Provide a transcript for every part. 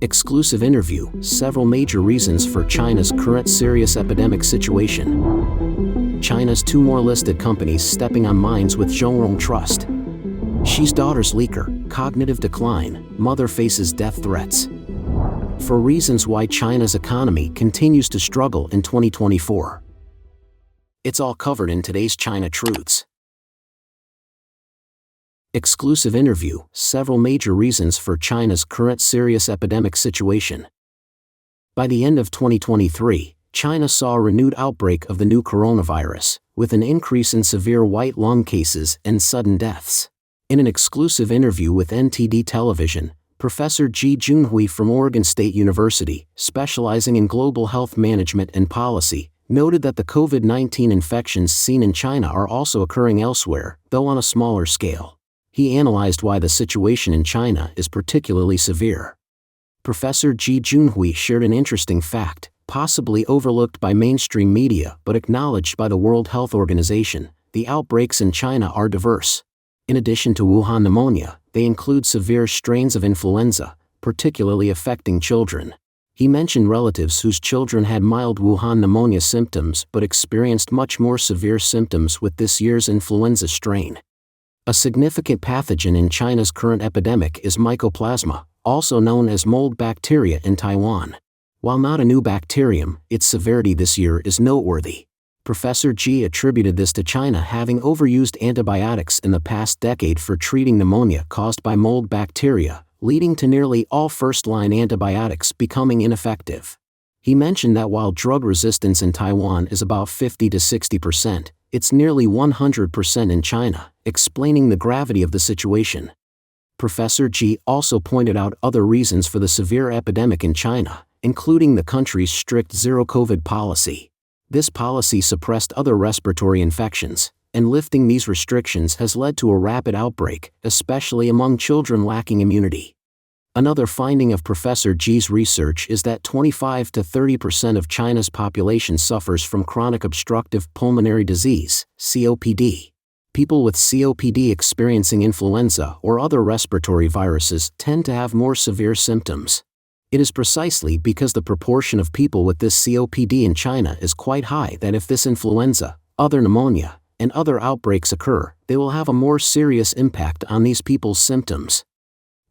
Exclusive interview, several major reasons for China's current serious epidemic situation. China's two more listed companies stepping on mines with Zhongrong Trust. Xi's daughter's leaker, cognitive decline, mother faces death threats. For reasons why China's economy continues to struggle in 2024. It's all covered in today's China Truths. Exclusive interview, several major reasons for China's current serious epidemic situation. By the end of 2023, China saw a renewed outbreak of the new coronavirus, with an increase in severe white lung cases and sudden deaths. In an exclusive interview with NTD Television, Professor Jeong from Oregon State University, specializing in global health management and policy, noted that the COVID-19 infections seen in China are also occurring elsewhere, though on a smaller scale. He analyzed why the situation in China is particularly severe. Professor Jeong shared an interesting fact, possibly overlooked by mainstream media but acknowledged by the World Health Organization. The outbreaks in China are diverse. In addition to Wuhan pneumonia, they include severe strains of influenza, particularly affecting children. He mentioned relatives whose children had mild Wuhan pneumonia symptoms but experienced much more severe symptoms with this year's influenza strain. A significant pathogen in China's current epidemic is Mycoplasma, also known as mold bacteria in Taiwan. While not a new bacterium, its severity this year is noteworthy. Professor G attributed this to China having overused antibiotics in the past decade for treating pneumonia caused by mold bacteria, leading to nearly all first-line antibiotics becoming ineffective. He mentioned that while drug resistance in Taiwan is about 50 to 60%, it's nearly 100% in China, explaining the gravity of the situation. Professor G also pointed out other reasons for the severe epidemic in China, including the country's strict zero-COVID policy. This policy suppressed other respiratory infections, and lifting these restrictions has led to a rapid outbreak, especially among children lacking immunity. Another finding of Professor G's research is that 25 to 30% of China's population suffers from chronic obstructive pulmonary disease, COPD. People with COPD experiencing influenza or other respiratory viruses tend to have more severe symptoms. It is precisely because the proportion of people with this COPD in China is quite high that if this influenza, other pneumonia, and other outbreaks occur, they will have a more serious impact on these people's symptoms.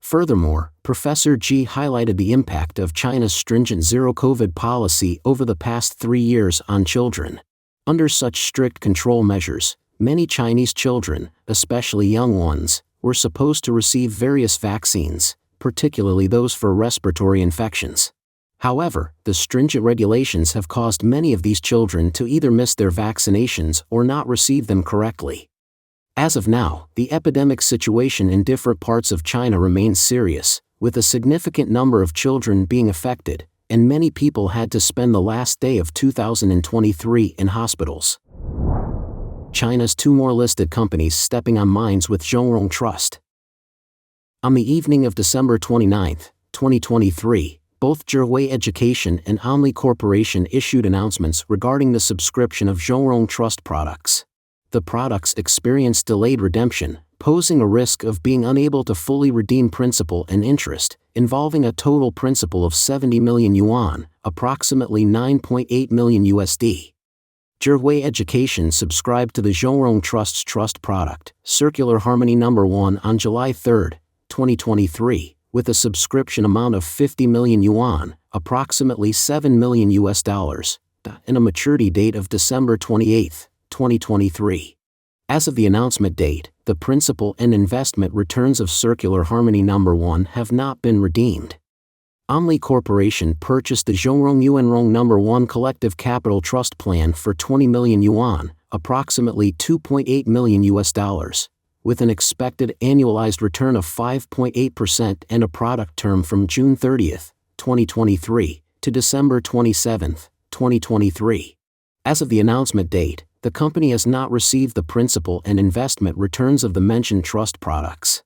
Furthermore, Professor G highlighted the impact of China's stringent zero-COVID policy over the past 3 years on children. Under such strict control measures, many Chinese children, especially young ones, were supposed to receive various vaccines, particularly those for respiratory infections. However, the stringent regulations have caused many of these children to either miss their vaccinations or not receive them correctly. As of now, the epidemic situation in different parts of China remains serious, with a significant number of children being affected, and many people had to spend the last day of 2023 in hospitals. China's two more listed companies stepping on mines with Zhongrong Trust. On the evening of December 29, 2023, both Zhongwei Education and Omni Corporation issued announcements regarding the subscription of Zhongrong Trust products. The products experienced delayed redemption, posing a risk of being unable to fully redeem principal and interest, involving a total principal of 70 million yuan, approximately $9.8 million USD. Zhongwei Education subscribed to the Zhongrong Trust's trust product, Circular Harmony No. 1 on July 3, 2023, with a subscription amount of 50 million yuan, approximately $7 million US, and a maturity date of December 28, 2023. As of the announcement date, the principal and investment returns of Circular Harmony No. 1 have not been redeemed. Omni Corporation purchased the Zhongrong Yuanrong No. 1 Collective Capital Trust Plan for 20 million yuan, approximately $2.8 million US, with an expected annualized return of 5.8% and a product term from June 30, 2023, to December 27, 2023. As of the announcement date, the company has not received the principal and investment returns of the mentioned trust products.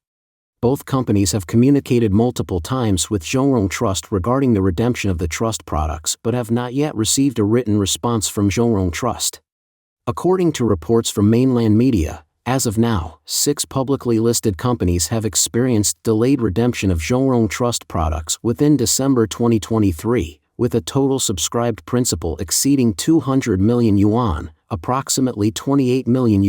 Both companies have communicated multiple times with Zhongrong Trust regarding the redemption of the trust products but have not yet received a written response from Zhongrong Trust. According to reports from mainland media, As of now, 6 publicly listed companies have experienced delayed redemption of Zhongrong Trust products within December 2023, with a total subscribed principal exceeding 200 million yuan, approximately $28 million.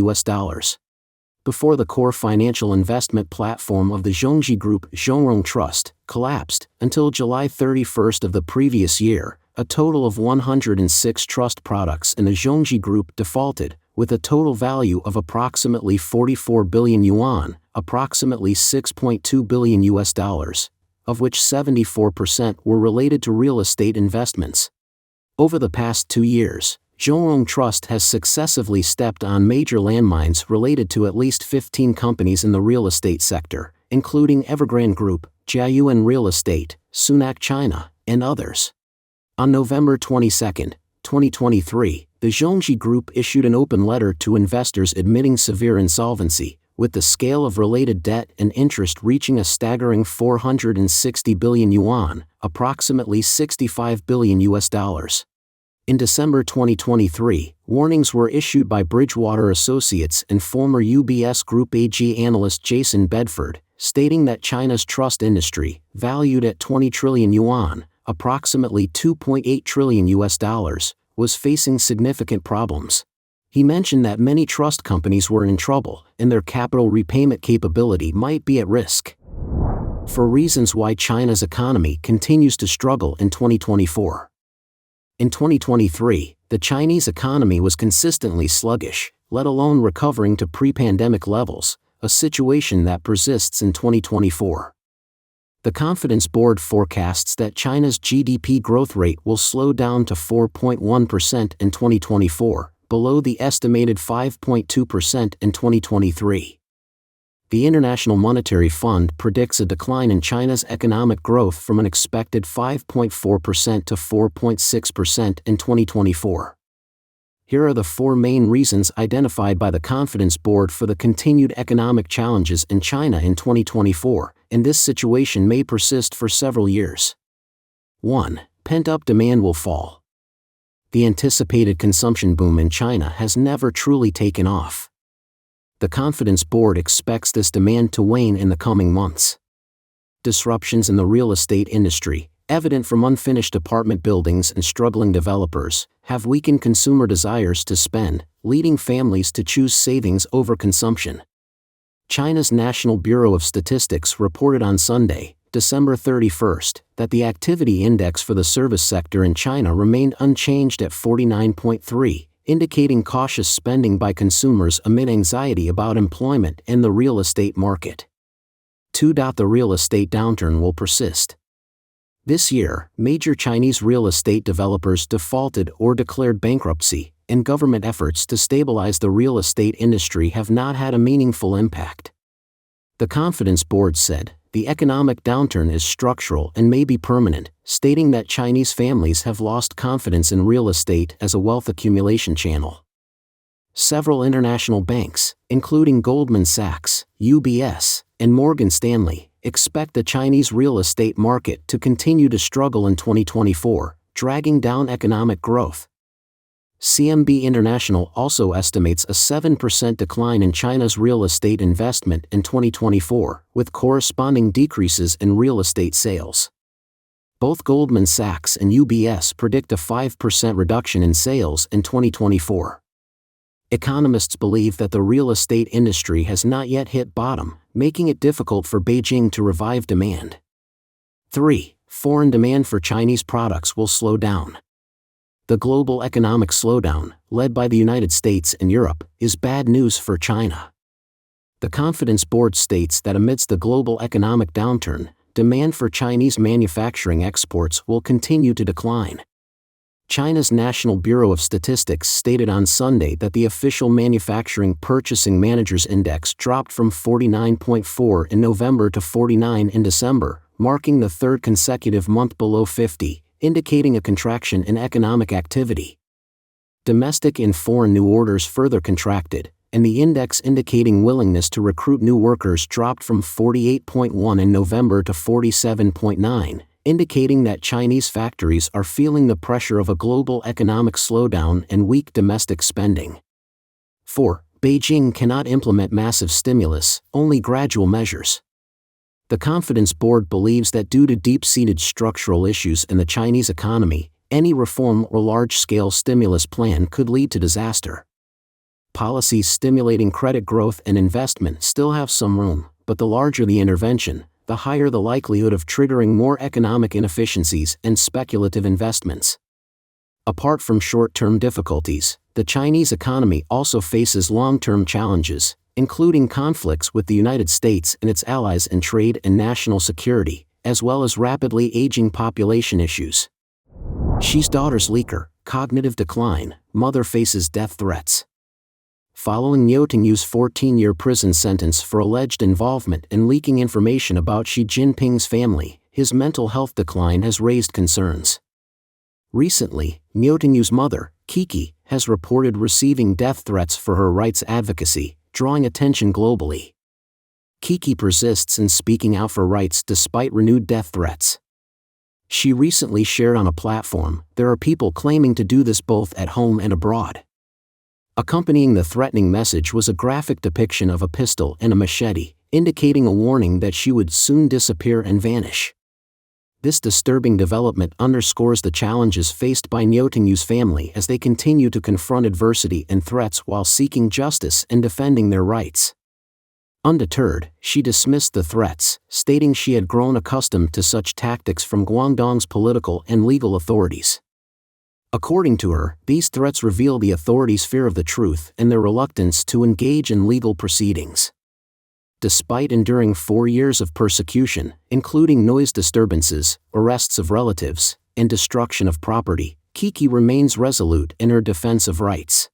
Before the core financial investment platform of the Zhongji Group, Zhongrong Trust, collapsed, until July 31 of the previous year, a total of 106 trust products in the Zhongji Group defaulted, with a total value of approximately 44 billion yuan, approximately $6.2 billion, of which 74% were related to real estate investments. Over the past 2 years, Zhongrong Trust has successively stepped on major landmines related to at least 15 companies in the real estate sector, including Evergrande Group, Jiayuan Real Estate, Sunac China, and others. On November 22, 2023, the Zhongji Group issued an open letter to investors admitting severe insolvency, with the scale of related debt and interest reaching a staggering 460 billion yuan, approximately $65 billion. In December 2023, warnings were issued by Bridgewater Associates and former UBS Group AG analyst Jason Bedford, stating that China's trust industry, valued at 20 trillion yuan, approximately $2.8 trillion, was facing significant problems. He mentioned that many trust companies were in trouble, and their capital repayment capability might be at risk. For reasons why China's economy continues to struggle in 2024. In 2023, the Chinese economy was consistently sluggish, let alone recovering to pre-pandemic levels, a situation that persists in 2024. The Confidence Board forecasts that China's GDP growth rate will slow down to 4.1% in 2024, below the estimated 5.2% in 2023. The International Monetary Fund predicts a decline in China's economic growth from an expected 5.4% to 4.6% in 2024. Here are the 4 main reasons identified by the Confidence Board for the continued economic challenges in China in 2024, and this situation may persist for several years. 1. Pent-up demand will fall. The anticipated consumption boom in China has never truly taken off. The Confidence Board expects this demand to wane in the coming months. Disruptions in the real estate industry, evident from unfinished apartment buildings and struggling developers, have weakened consumer desires to spend, leading families to choose savings over consumption. China's National Bureau of Statistics reported on Sunday, December 31, that the activity index for the service sector in China remained unchanged at 49.3, indicating cautious spending by consumers amid anxiety about employment and the real estate market. 2. The real estate downturn will persist. This year, major Chinese real estate developers defaulted or declared bankruptcy, and government efforts to stabilize the real estate industry have not had a meaningful impact. The Confidence Board said, the economic downturn is structural and may be permanent, stating that Chinese families have lost confidence in real estate as a wealth accumulation channel. Several international banks, including Goldman Sachs, UBS, and Morgan Stanley, expect the Chinese real estate market to continue to struggle in 2024, dragging down economic growth. CMB International also estimates a 7% decline in China's real estate investment in 2024, with corresponding decreases in real estate sales. Both Goldman Sachs and UBS predict a 5% reduction in sales in 2024. Economists believe that the real estate industry has not yet hit bottom, making it difficult for Beijing to revive demand. 3. Foreign demand for Chinese products will slow down. The global economic slowdown, led by the United States and Europe, is bad news for China. The Confidence Board states that amidst the global economic downturn, demand for Chinese manufacturing exports will continue to decline. China's National Bureau of Statistics stated on Sunday that the official Manufacturing Purchasing Managers Index dropped from 49.4 in November to 49 in December, marking the third consecutive month below 50, indicating a contraction in economic activity. Domestic and foreign new orders further contracted, and the index indicating willingness to recruit new workers dropped from 48.1 in November to 47.9, indicating that Chinese factories are feeling the pressure of a global economic slowdown and weak domestic spending. 4. Beijing cannot implement massive stimulus, only gradual measures. The Confidence Board believes that due to deep-seated structural issues in the Chinese economy, any reform or large-scale stimulus plan could lead to disaster. Policies stimulating credit growth and investment still have some room, but the larger the intervention, the higher the likelihood of triggering more economic inefficiencies and speculative investments. Apart from short-term difficulties, the Chinese economy also faces long-term challenges, including conflicts with the United States and its allies in trade and national security, as well as rapidly aging population issues. Xi's daughter's leaker, cognitive decline, mother faces death threats. Following Niu Tingyu's 14-year prison sentence for alleged involvement in leaking information about Xi Jinping's family, his mental health decline has raised concerns. Recently, Niu Tingyu's mother, Kiki, has reported receiving death threats for her rights advocacy, drawing attention globally. Kiki persists in speaking out for rights despite renewed death threats. She recently shared on a platform, "There are people claiming to do this both at home and abroad." Accompanying the threatening message was a graphic depiction of a pistol and a machete, indicating a warning that she would soon disappear and vanish. This disturbing development underscores the challenges faced by Niu Tingyu's family as they continue to confront adversity and threats while seeking justice and defending their rights. Undeterred, she dismissed the threats, stating she had grown accustomed to such tactics from Guangdong's political and legal authorities. According to her, these threats reveal the authorities' fear of the truth and their reluctance to engage in legal proceedings. Despite enduring 4 years of persecution, including noise disturbances, arrests of relatives, and destruction of property, Kiki remains resolute in her defense of rights.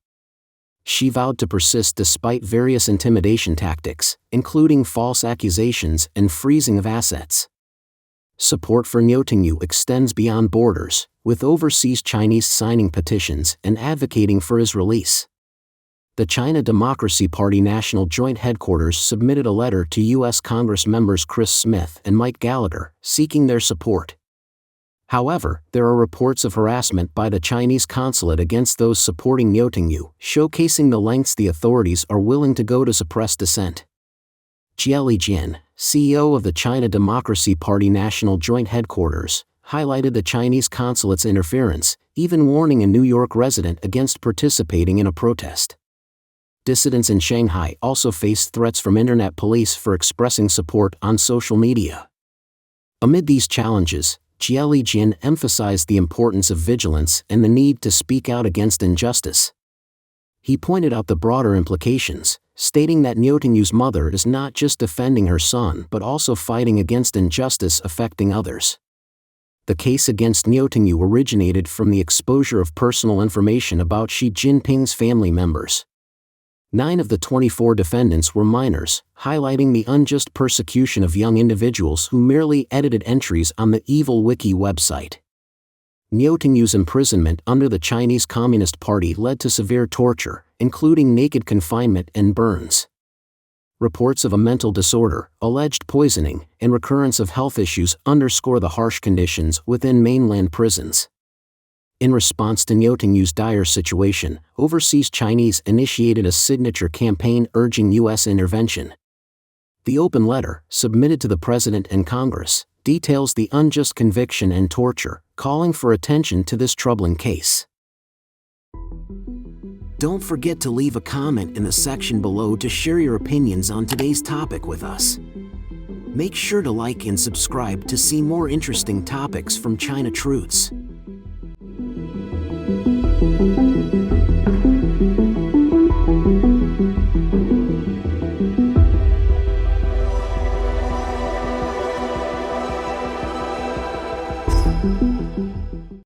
She vowed to persist despite various intimidation tactics, including false accusations and freezing of assets. Support for Niu Tingyu extends beyond borders, with overseas Chinese signing petitions and advocating for his release. The China Democracy Party National Joint Headquarters submitted a letter to U.S. Congress members Chris Smith and Mike Gallagher, seeking their support. However, there are reports of harassment by the Chinese consulate against those supporting Niu Tingyu, showcasing the lengths the authorities are willing to go to suppress dissent. Jie Lijian, CEO of the China Democracy Party National Joint Headquarters, highlighted the Chinese consulate's interference, even warning a New York resident against participating in a protest. Dissidents in Shanghai also faced threats from internet police for expressing support on social media. Amid these challenges, Jie Lijian emphasized the importance of vigilance and the need to speak out against injustice. He pointed out the broader implications, stating that Niu Tingyu's mother is not just defending her son but also fighting against injustice affecting others. The case against Niu Tingyu originated from the exposure of personal information about Xi Jinping's family members. 9 of the 24 defendants were minors, highlighting the unjust persecution of young individuals who merely edited entries on the Evil Wiki website. Niu Tingyu's imprisonment under the Chinese Communist Party led to severe torture, including naked confinement and burns. Reports of a mental disorder, alleged poisoning, and recurrence of health issues underscore the harsh conditions within mainland prisons. In response to Niu Tingyu's dire situation, overseas Chinese initiated a signature campaign urging U.S. intervention. The open letter, submitted to the President and Congress, details the unjust conviction and torture, calling for attention to this troubling case. Don't forget to leave a comment in the section below to share your opinions on today's topic with us. Make sure to like and subscribe to see more interesting topics from China Truths.